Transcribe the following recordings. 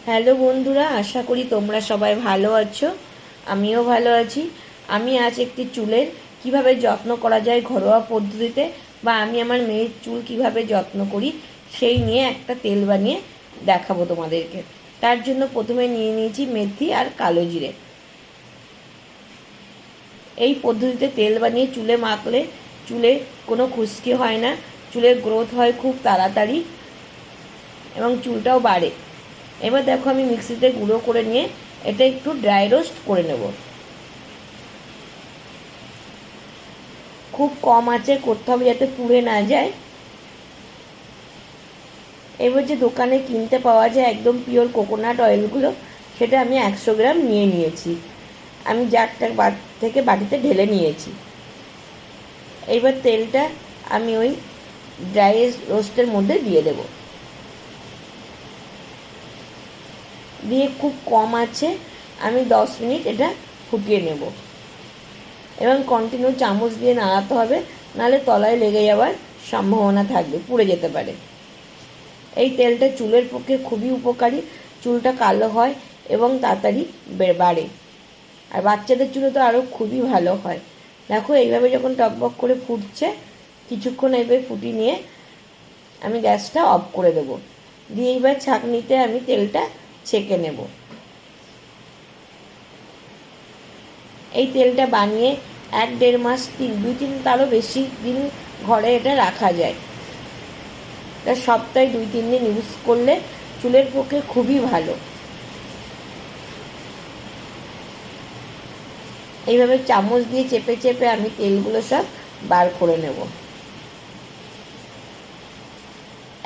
Hello বন্ধুরা, আশা করি তোমরা সবাই ভালো আছো। আমিও ভালো আছি। আমি আজ একটি চুলের কিভাবে যত্ন করা যায় ঘরোয়া পদ্ধতিতে, বা আমি আমার মেয়ের চুল কিভাবে যত্ন করি সেই নিয়ে একটা তেল বানিয়ে দেখাবো তোমাদেরকে। তার জন্য প্রথমে নিয়ে নিয়েছি মেথি আর কালো জিরে। এই পদ্ধতিতে তেল বানিয়ে চুলে মাখলে চুলে কোনো খুশকি হয় না, চুলের গ্রোথ হয় খুব তাড়াতাড়ি এবং চুলটাও বাড়ে। এবার দেখো আমি মিক্সিতে গুঁড়ো করে নিয়ে এটা একটু ড্রাই রোস্ট করে নেব। খুব কম আঁচে করতে হবে যাতে পুড়ে না যায়। এবার যে দোকানে কিনতে পাওয়া যায় একদম পিওর কোকোনাট অয়েলগুলো, সেটা আমি 100 গ্রাম নিয়ে নিয়েছি। আমি জারটা থেকে বাটিতে ঢেলে নিয়েছি। এইবার তেলটা আমি ওই ড্রাই রোস্টের মধ্যে দিয়ে দেব। দিয়ে খুব কম আছে আমি 10 মিনিট এটা ফুটিয়ে নেব এবং কন্টিনিউ চামচ দিয়ে নাড়াতে হবে, নাহলে তলায় লেগে যাওয়ার সম্ভাবনা থাকবে, পুড়ে যেতে পারে। এই তেলটা চুলের পক্ষে খুবই উপকারী, চুলটা কালো হয় এবং তাড়াতাড়ি বাড়ে। আর বাচ্চাদের চুলে তো আরও খুবই ভালো হয়। দেখো এইভাবে যখন টকবক করে ফুটছে, কিছুক্ষণ এইভাবে ফুটিয়ে নিয়ে আমি গ্যাসটা অফ করে দেবো। দিয়ে এইবার ছাঁকনিতে আমি তেলটা ছেঁকে নেব। এই তেলটা বানিয়ে 1-1.5 মাস, 2-3, তারও বেশি দিন ঘরে এটা রাখা যায়। এটা সপ্তাহে 2-3 দিন ইউজ করলে চুলের পক্ষে খুবই ভালো। এইভাবে চামচ দিয়ে চেপে চেপে আমি তেলগুলো সব বার করে নেব।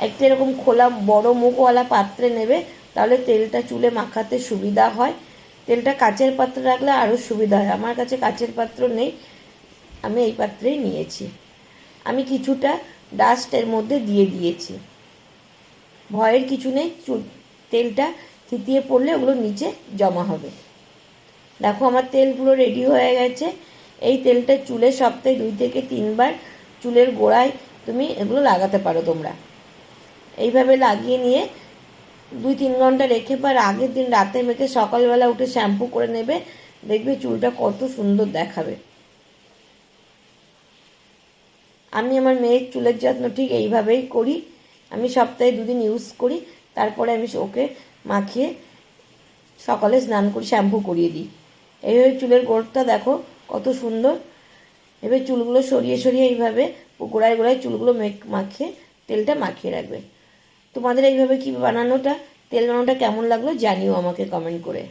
একটা এরকম খোলা বড় মুখওয়ালা পাত্রে নেবে, তাহলে তেলটা চুলে মাখাতে সুবিধা হয়। তেলটা কাচের পাত্রে রাখলে আরও সুবিধা হয়। আমার কাছে কাচের পাত্র নেই, আমি এই পাত্রেই নিয়েছি। আমি কিছুটা ডাস্ট এর মধ্যে দিয়ে দিয়েছি। ভয়ের কিছু নেই, তেলটা থিতিয়ে পড়লে ওগুলো নিচে জমা হবে। দেখো আমার তেল পুরো রেডি হয়ে গেছে। এই তেলটা চুলে সপ্তাহে 2 থেকে 3 বার চুলের গোড়ায় তুমি এগুলো লাগাতে পারো তোমরা। এইভাবে লাগিয়ে নিয়ে 2-3 ঘন্টা রেখে, পর আগের দিন রাতে মেখে সকালবেলা উঠে শ্যাম্পু করে নেবে, দেখবে চুলটা কত সুন্দর দেখাবে। আমি আমার মেয়ের চুলের যত্ন ঠিক এইভাবেই করি। আমি সপ্তাহে 2 দিন ইউজ করি, তারপরে আমি ওকে মাখিয়ে সকালে স্নান করি, শ্যাম্পু করিয়ে দিই। এইভাবে চুলের গোড়টা দেখো কত সুন্দর। এবার চুলগুলো সরিয়ে সরিয়ে এইভাবে গোড়ায় গোড়ায় চুলগুলো মাখিয়ে তেলটা মাখিয়ে রাখবে। তোমাদের এইভাবে কি বানানোটা তেল বানানোটা কেমন লাগলো জানিও আমাকে কমেন্ট করে।